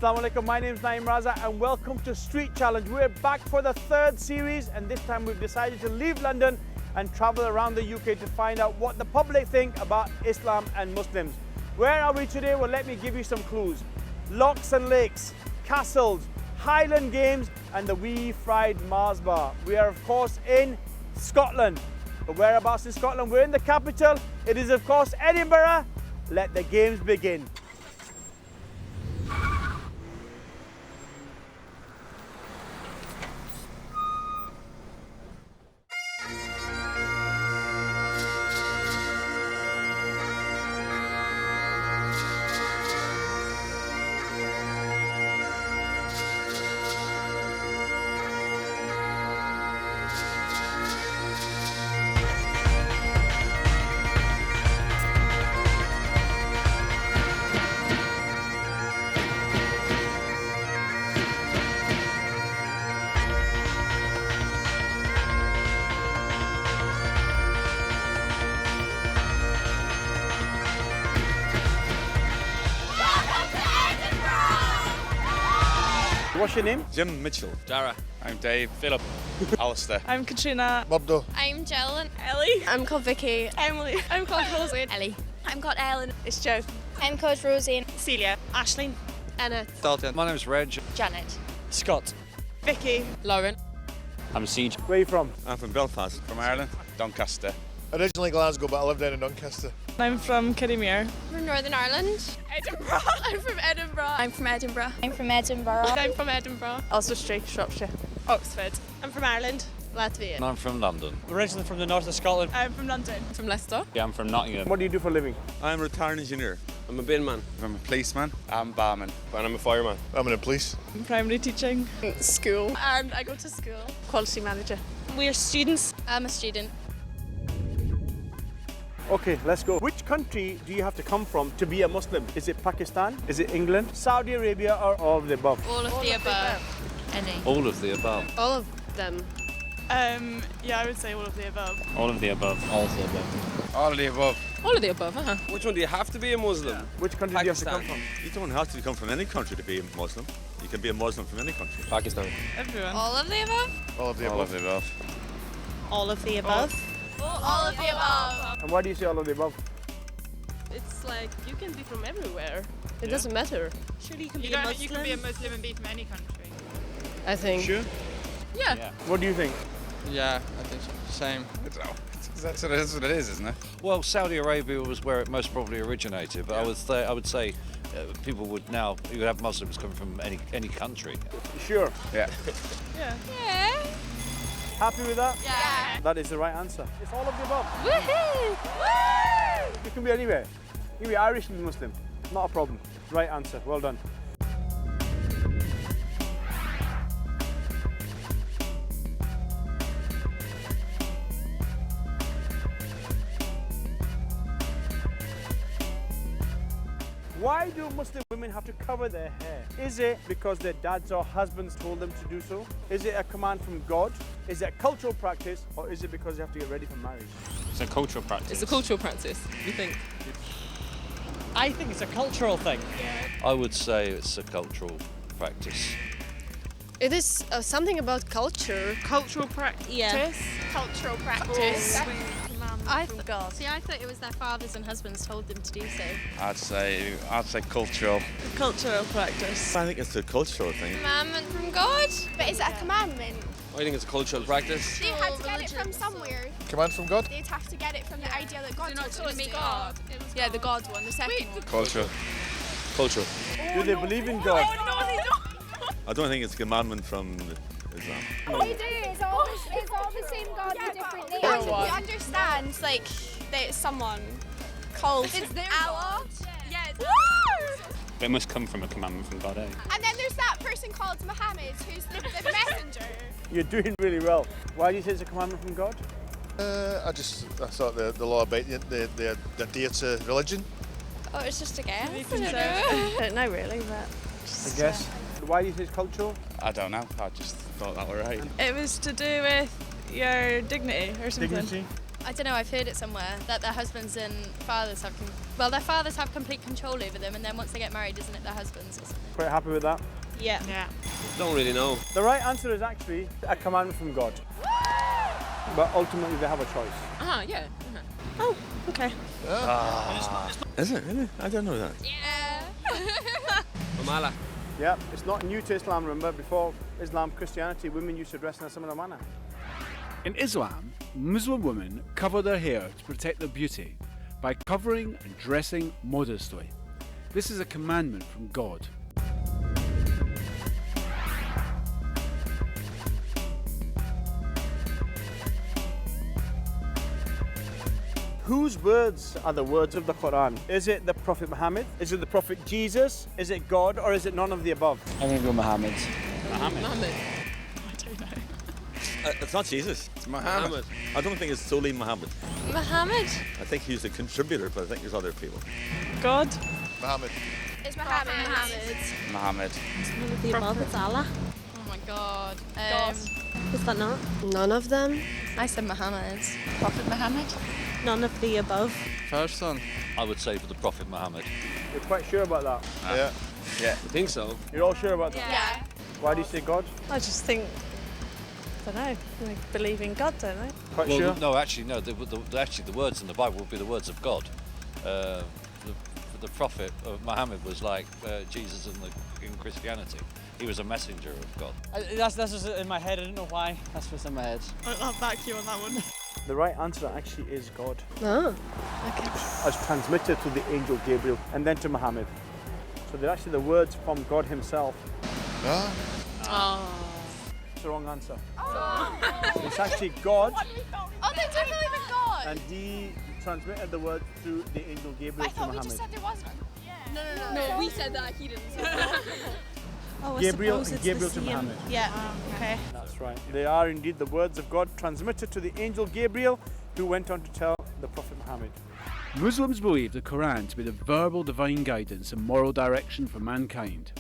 Assalamu alaikum, my name is Naeem Raza and welcome to Street Challenge. We're back for the third series and this time we've decided to leave London and travel around the UK to find out what the public think about Islam and Muslims. Where are we today? Well, let me give you some clues. Locks and lakes, castles, Highland games and the wee fried Mars bar. We are of course in Scotland. But whereabouts in Scotland? We're in the capital. It is of course Edinburgh. Let the games begin. What's your name? Jim Mitchell. Dara. I'm Dave. Philip. Alistair. I'm Katrina. Murdo. I'm Jill. Ellie. I'm called Vicky. Emily. I'm called Rosie. Ellie. I'm called Ellen. It's Jo. I'm called Rosie. Celia. Ashleen. Anna. Dalton. My name's Reg. Janet. Scott. Vicky. Lauren. I'm Siege. Where are you from? I'm from Belfast. From Ireland. Doncaster. Originally Glasgow, but I live down in Doncaster. I'm from Kiddymere. From Northern Ireland. Edinburgh. I'm from Edinburgh. I'm from Edinburgh. I'm from Edinburgh. I'm from Edinburgh. Ulster, Shropshire. Oxford. I'm from Ireland. Latvia. And I'm from London. Originally from the north of Scotland. I'm from London. From Leicester. Yeah, I'm from Nottingham. What do you do for a living? I'm a retired engineer. I'm a bin man. I'm a policeman. I'm a barman. And I'm a fireman. I'm in the police. I'm primary teaching. School. And I go to school. Quality manager. We're students. I'm a student. Okay, let's go. Which country do you have to come from to be a Muslim? Is it Pakistan? Is it England? Saudi Arabia or all of the above? All of the above. Any. All of the above. All of them. Yeah, I would say all of the above. All of the above. All of the above. All of the above. All of the above, Which one do you have to be a Muslim? Which country do you have to come Pakistan. from? You don't have to come from any country to be a Muslim. You can be a Muslim from any country. Pakistan. Everyone. All of the above? All of the All above. of the above. All of the above. All of the above. And why do you say all of the above? It's like you can be from everywhere. It doesn't matter. Surely you can You be a can Muslim. be a Muslim and be from any country. I think. Sure. Yeah. What do you think? Yeah, I think so. Same. That's what it is, isn't it? Well, Saudi Arabia was where it most probably originated, but I would say people would now, you would have Muslims coming from any country. Sure. Yeah. Yeah. Yeah. Happy with that? Yeah. That is the right answer. It's all of the above. Woohoo! Woo! You can be anywhere. You can be Irish and Muslim. Not a problem. Right answer. Well done. Why do Muslim women have to cover their hair? Is it because their dads or husbands told them to do so? Is it a command from God? Is it a cultural practice? Or is it because they have to get ready for marriage? It's a cultural practice. It's a cultural practice. You think? I think it's a cultural thing. I would say it's a cultural practice. It is something about culture. Cultural practice. Yeah. Cultural practice. I forgot. See, I thought it was their fathers and husbands told them to do so. I'd say cultural. Cultural practice. I think it's a cultural thing. Commandment from God. But is it a commandment? I think it's a cultural practice. They had to get it from somewhere. Command from God? They'd have to get it from the idea that God not told them to just make God. it. Yeah, the God one, the second one. Cultural. Cultural. Do they believe in God? No, they don't. I don't think it's a commandment from Islam. We do. It's all the same God with different names. You understand, like, that it's someone called Allah. Yeah, it's It must come from a commandment from God, eh? And then there's that person called Muhammad, who's the messenger. You're doing really well. Why do you say it's a commandment from God? I thought the law about the adhere to religion. Oh, it's just a guess. I don't know really, but I guess. Why do you think it's cultural? I don't know. I just thought that were right. it was to do with your dignity or something. Dignity. I don't know, I've heard it somewhere that their husbands and fathers have, their fathers have complete control over them, and then once they get married, isn't it their husbands or something? Quite happy with that? Yeah. Yeah. Don't really know. The right answer is actually a commandment from God. But ultimately they have a choice. Yeah. Oh, okay. Is it really? I don't know that. Yeah. Mamala. Yeah, it's not new to Islam, remember. Before Islam, Christianity, women used to dress in a similar manner. In Islam, Muslim women cover their hair to protect their beauty by covering and dressing modestly. This is a commandment from God. Whose words are the words of the Quran? Is it the Prophet Muhammad? Is it the Prophet Jesus? Is it God? Or is it none of the above? I'm going to go Muhammad. Muhammad. I don't know. It's not Jesus. It's Muhammad. I don't think it's solely Muhammad. Muhammad? I think he's a contributor, but I think there's other people. God. Muhammad. It's Muhammad. Muhammad. None of the above. It's Allah. Oh my God. God. Is that not? None of them. I said Muhammad. Prophet Muhammad. None of the above. First one. I would say for the Prophet Muhammad. You're quite sure about that? Yeah. Yeah. I think so. You're all sure about that? Yeah. Why do you say God? I just think, I don't know, they believe in God, don't they? Quite Well, sure? no, actually, no. Actually, the words in the Bible would be the words of God. The Prophet Muhammad was like Jesus in Christianity. He was a messenger of God. That's just in my head. I don't know why. That's what's in my head. I'll back you on that one. The right answer actually is God. Oh. As transmitted to the angel Gabriel and then to Muhammad. So they're actually the words from God himself. Ah. Oh. It's the wrong answer. It's actually God, Oh, they do believe in God. and he transmitted the word through the angel Gabriel I to thought we Muhammad. just said there was one. No, we said that. He didn't say that. Oh, I Gabriel suppose and it's Gabriel the to same. Muhammad. Yeah, okay. That's right. They are indeed the words of God transmitted to the angel Gabriel, who went on to tell the Prophet Muhammad. Muslims believe the Quran to be the verbal divine guidance and moral direction for mankind.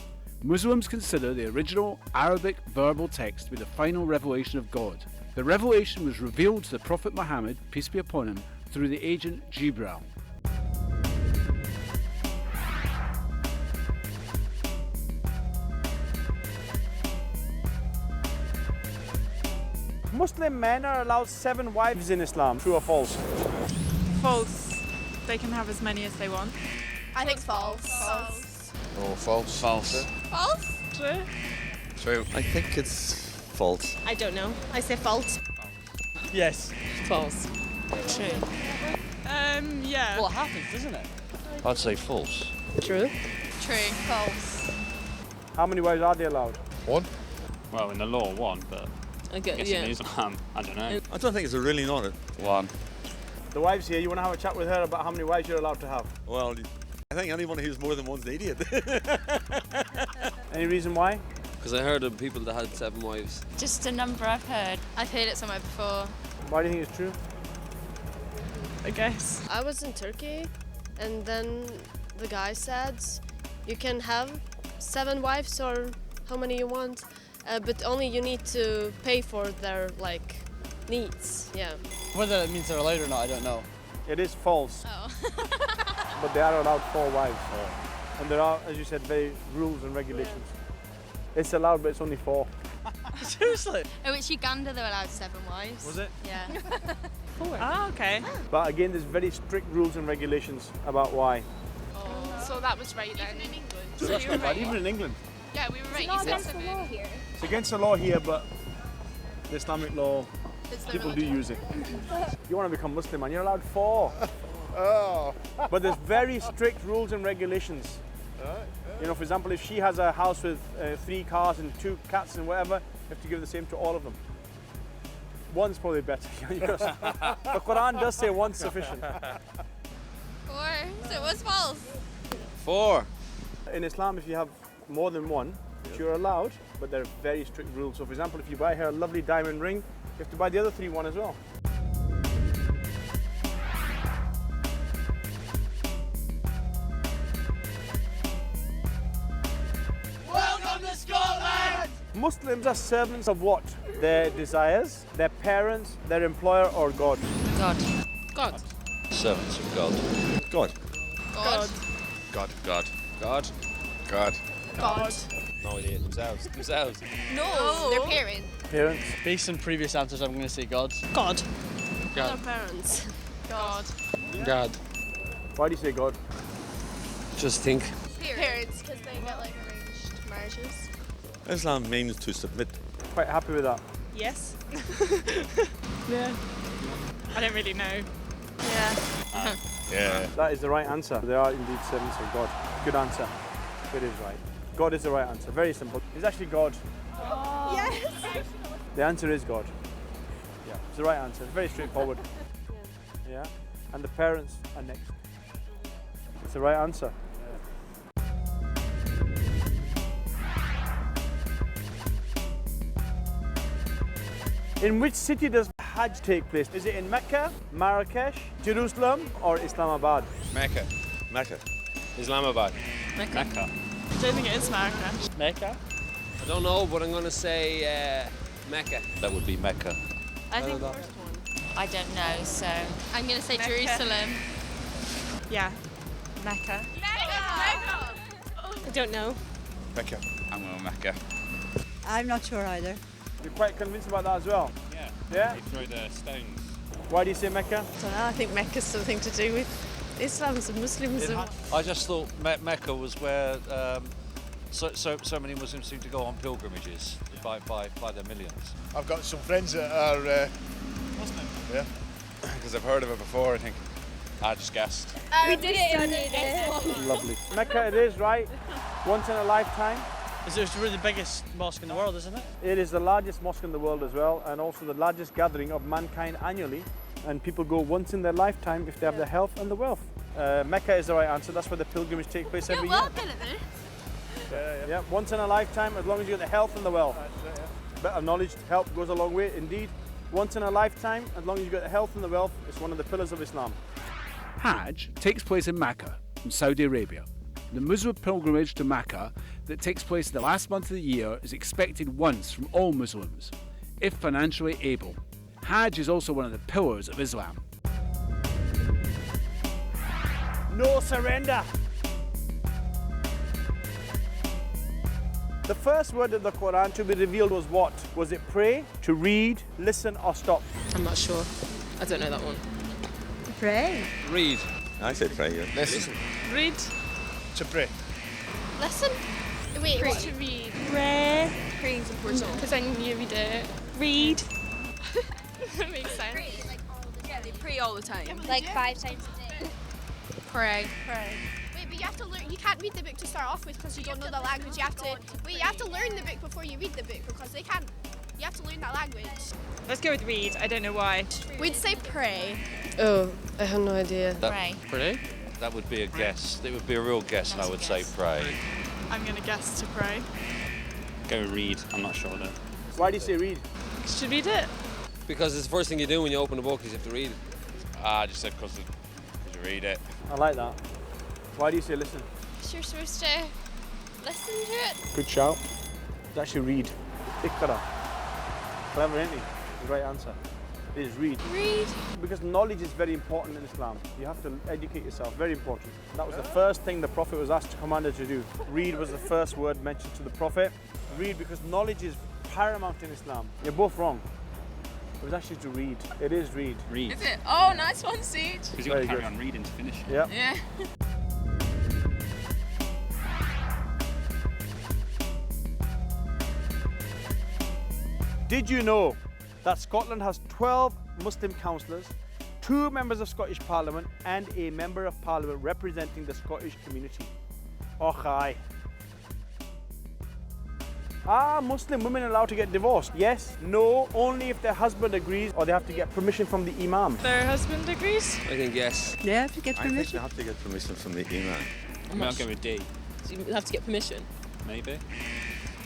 Muslims consider the original Arabic verbal text to be the final revelation of God. The revelation was revealed to the Prophet Muhammad, peace be upon him, through the agent Jibril. Muslim men are allowed 7 wives in Islam. True or false? False. They can have as many as they want. I think false. False. Oh, false. False. False? True. True. I think it's false. I don't know. I say false. Yes. False. True. Yeah. Well, it happens, doesn't it? I'd say false. True. True. False. How many wives are they allowed? One. Well, in the law, one, but Okay, in Islam, I don't know. I don't think it's really not it. One. The wives here, you want to have a chat with her about how many wives you're allowed to have? Well, I think anyone who's more than one's an idiot. Any reason why? Because I heard of people that had 7 wives. Just a number I've heard. I've heard it somewhere before. Why do you think it's true? I guess. I was in Turkey, and then the guy said you can have 7 wives or how many you want, but only you need to pay for their needs. Yeah. Whether it means they're allowed or not, I don't know. It is false, Oh. but they are allowed 4 wives. And there are, as you said, very rules and regulations. It's allowed, but it's only 4. Seriously? Oh, it's Uganda they were allowed 7 wives. Was it? Yeah. Oh, okay. But again, there's very strict rules and regulations about why. So that was right then. In England. So that's not bad, even in England. Yeah, we were right. not You said against the 7. law here. It's against the law here, but the Islamic law, It's the people do religion. use it. You want to become Muslim and you're allowed 4. Oh. But there's very strict rules and regulations. You know, for example, if she has a house with 3 cars and 2 cats and whatever, you have to give the same to all of them. One's probably better. The Quran does say one's sufficient. 4. So it was false. 4. In Islam, if you have more than one, you're allowed, but there are very strict rules. So for example, if you buy her a lovely diamond ring, you have to buy the other 3 one as well. Welcome to Scotland! Muslims are servants of what? Their desires, their parents, their employer, or God? God. God. Servants of God. God. God. God. God. God. God. God. No idea. Themselves. No. Their parents. Parents. Based on previous answers, I'm going to say God. God. Their parents. God. God. Why do you say God? Just think. Parents, because they get like arranged marriages. Islam means to submit. Quite happy with that. Yes. Yeah. I don't really know. Yeah. Yeah. That is the right answer. They are indeed servants of God. Good answer. It is right. God is the right answer. Very simple. It's actually God. Yes. The answer is God. Yeah, it's the right answer. It's very straightforward. Yeah. And the parents are next. It's the right answer. In which city does Hajj take place? Is it in Mecca, Marrakesh, Jerusalem, or Islamabad? Mecca. Mecca. Islamabad. Mecca. I don't think it is Marrakesh. Mecca. I don't know, but I'm going to say Mecca. That would be Mecca. I think the first one. I don't know, so I'm going to say Mecca. Jerusalem. Yeah. Mecca. I don't know. Mecca. I'm going Mecca. I'm not sure either. You're quite convinced about that as well? Yeah. Yeah? They throw the stones. Why do you say Mecca? I don't know, I think Mecca's something to do with Islamism, Muslimism. I just thought Mecca was where so many Muslims seem to go on pilgrimages by their millions. I've got some friends that are Muslim. yeah. Because I've heard of it before, I think. I just guessed. We did it. Lovely. Mecca it is, right? Once in a lifetime. It's really the biggest mosque in the world, isn't it? It is the largest mosque in the world as well, and also the largest gathering of mankind annually. And people go once in their lifetime if they have the health and the wealth. Mecca is the right answer. That's where the pilgrimage takes place every year. Yeah, once in a lifetime, as long as you get the health and the wealth. Bit of knowledge, help goes a long way, indeed. Once in a lifetime, as long as you get the health and the wealth, it's one of the pillars of Islam. Hajj takes place in Mecca, in Saudi Arabia. The Muslim pilgrimage to Mecca that takes place in the last month of the year is expected once from all Muslims, if financially able. Hajj is also one of the pillars of Islam. No surrender. The first word of the Quran to be revealed was what? Was it pray, to read, listen, or stop? I'm not sure. I don't know that one. Pray. Read. I say pray, yeah. Listen. Read. To pray. Listen. Wait, what's to read? Pray. Praying's important. Because then you read it. Read. That makes sense. Yeah, they pray all the time. Like 5 times a day. Pray. Wait, but you have to learn. You can't read the book to start off with because you don't know the language. You have to learn the book before you read the book because they can't. You have to learn that language. Let's go with read. I don't know why. We'd say pray. Oh, I have no idea. Pray. Pray? That would be a guess. It would be a real guess, and I would say pray. I'm going to guess to pray. Go read. I'm not sure though. Why do you say read? Should read it? Because it's the first thing you do when you open a book is you have to read it. I just said because you read it. I like that. Why do you say listen? You're supposed to listen to it. Good shout. It's actually read. Iqra. Clever, ain't he? The right answer. It is read. Read. Because knowledge is very important in Islam. You have to educate yourself, very important. That was the first thing the Prophet was asked to command to do. Read was the first word mentioned to the Prophet. Read because knowledge is paramount in Islam. You're both wrong. It was actually to read. It is read. Read. Is it? Oh, nice one, Siege. Because you've got to carry on reading to finish. Yeah. Yeah. Did you know that Scotland has 12 Muslim councillors, 2 members of Scottish Parliament and a member of Parliament representing the Scottish community? Oh, hi. Are Muslim women allowed to get divorced? Yes, no, only if their husband agrees or they have to get permission from the imam. Their husband agrees? I think yes. They have to get I think they permission. have to get permission from the imam. I'll go with D. So you have to get permission. Maybe.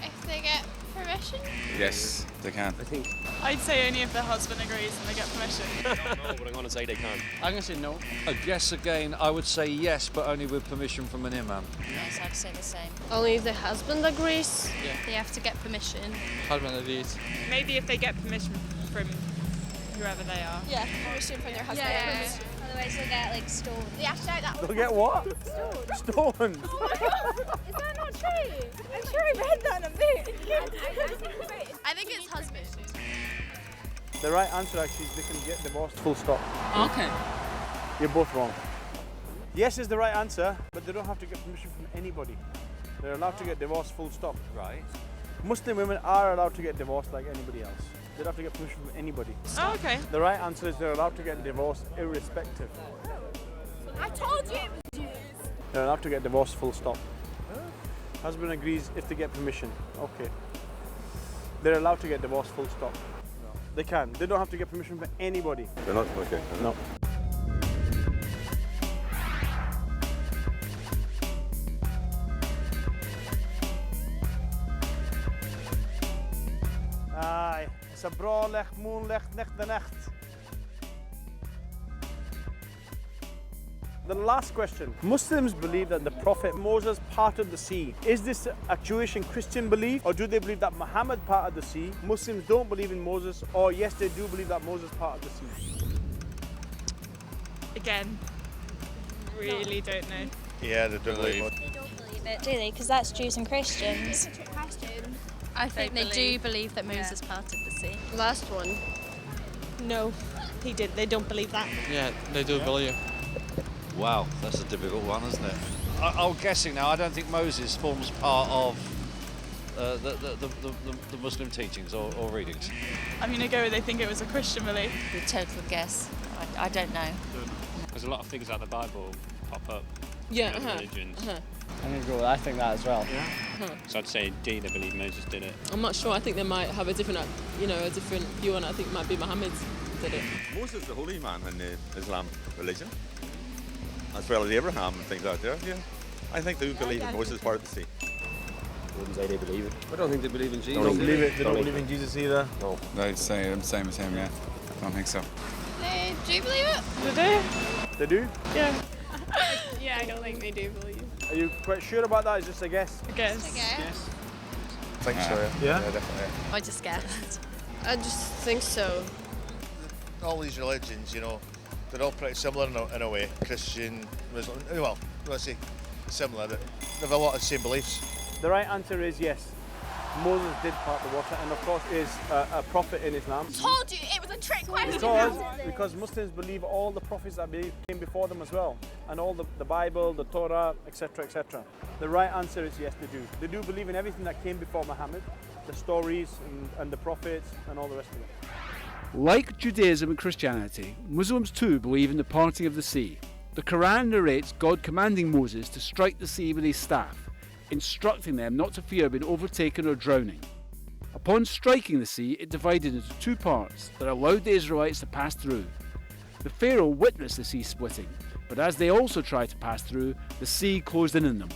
If they get permission. Yes, they can. I think. I'd say only if their husband agrees and they get permission. I don't know, but I'm going to say they can. I'm going to say no. A guess again, I would say yes, but only with permission from an imam. Yes, I'd say the same. Only if the husband agrees. They have to get permission. Husband agrees. Maybe if they get permission from Whoever they are. Yeah. Permission from their husband. Yeah. Otherwise they'll get like stoned. They have to shout that. They'll get what? Stoned. Oh my god! Is that not true? I'm sure I read that in a book. I think it's husband. The right answer actually is they can get divorced, full stop. Okay. You're both wrong. Yes is the right answer, but they don't have to get permission from anybody. They're allowed to get divorced, full stop. Right. Muslim women are allowed to get divorced like anybody else. They don't have to get permission from anybody. Oh, okay. The right answer is they're allowed to get divorced irrespective. I told you it was Jews. They're allowed to get divorced, full stop. Husband agrees if they get permission. Okay. They're allowed to get divorced, full stop. They can. They don't have to get permission from anybody. They're not okay. No. Aye, it's a broad licht, moonlicht, nicht de nacht. The last question. Muslims believe that the Prophet Moses parted the sea. Is this a Jewish and Christian belief, or do they believe that Muhammad parted the sea? Muslims don't believe in Moses, or yes, they do believe that Moses parted the sea. Again, really don't know. Yeah, they do believe it. They don't believe it, do they? Because that's Jews and Christians. I think they do believe. believe that Moses parted the sea. Last one. No, he didn't. They don't believe that. Yeah, they do believe. Wow, that's a difficult one, isn't it? I'm guessing now. I don't think Moses forms part of the Muslim teachings or readings. I'm going to go with they think it was a Christian belief. The total guess. I don't know. There's a lot of things out the Bible pop up. Yeah, in other religions. I'm going to go with I think that as well. So I'd say D, they believe Moses did it. I'm not sure. I think they might have a different, a different view on it. I think it might be Muhammad did it. Moses is the holy man in the Islam religion, as well as Abraham and things out there. Yeah, I think they do believe in Moses part of the sea. Wouldn't say they believe it. I don't think they believe in Jesus. They don't believe it. They don't believe in Jesus either. No. I'd say I'm the same as him, yeah. I don't think so. They do believe it? Do they? They do? Yeah. Yeah, I don't think they do believe. Are you quite sure about that? Is just a guess? I guess. Yes. I think so, Yeah? Yeah, definitely. I just guessed. I just think so. All these religions, they're all pretty similar in a way. Christian, Muslim, well, let's say similar. They have a lot of the same beliefs. The right answer is yes. Moses did part the water and of course is a prophet in Islam. Told you it was a trick question. Because Muslims believe all the prophets that came before them as well, and all the Bible, the Torah, etc., etc. The right answer is yes, they do. They do believe in everything that came before Muhammad, the stories and the prophets and all the rest of it. Like Judaism and Christianity, Muslims too believe in the parting of the sea. The Quran narrates God commanding Moses to strike the sea with his staff, instructing them not to fear being overtaken or drowning. Upon striking the sea, it divided into two parts that allowed the Israelites to pass through. The Pharaoh witnessed the sea splitting, but as they also tried to pass through, the sea closed in on them.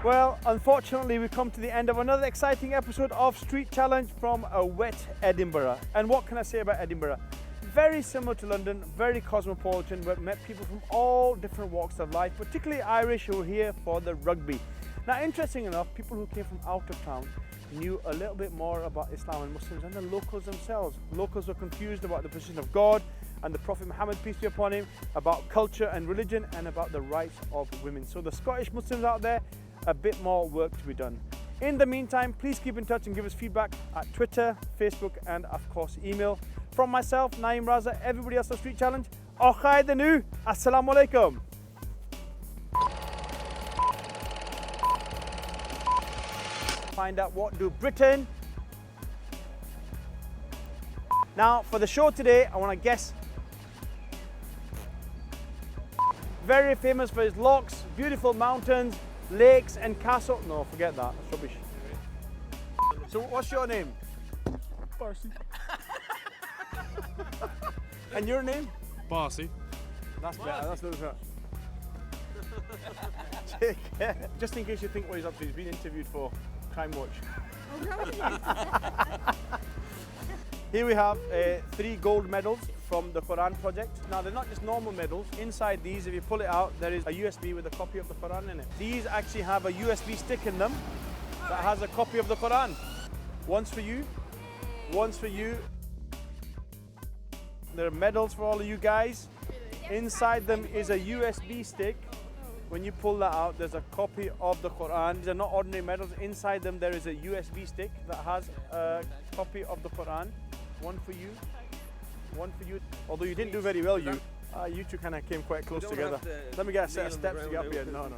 Well, unfortunately, we've come to the end of another exciting episode of Street Challenge from a wet Edinburgh. And what can I say about Edinburgh? Very similar to London, very cosmopolitan. We've met people from all different walks of life, particularly Irish who are here for the rugby. Now, interesting enough, people who came from out of town knew a little bit more about Islam and Muslims than the locals themselves. Locals were confused about the position of God and the Prophet Muhammad, peace be upon him, about culture and religion and about the rights of women. So the Scottish Muslims out there, a bit more work to be done. In the meantime, please keep in touch and give us feedback at Twitter, Facebook and of course email. From myself, Naeem Raza, everybody else on Street Challenge, Ochaid Anu, Assalamu Alaikum. Find out what do Britain. Now for the show today, I want to guess Very famous for his locks, beautiful mountains, lakes and castle. No, forget that, that's rubbish. So what's your name? Barcy. And your name? Barcy. That's better, that's better. Take care. Just in case you think what he's up to, he's been interviewed for Crime Watch. Here we have 3 gold medals from the Quran project. Now they're not just normal medals. Inside these, if you pull it out, there is a USB with a copy of the Quran in it. These actually have a USB stick in them that has a copy of the Quran. One's for you, one's for you. There are medals for all of you guys. Inside them is a USB stick. When you pull that out, there's a copy of the Quran. These are not ordinary medals. Inside them, there is a USB stick that has a copy of the Quran. One for you, one for you. Although you didn't do very well, you two kind of came quite close together. Let me get a set of steps to get up here. No.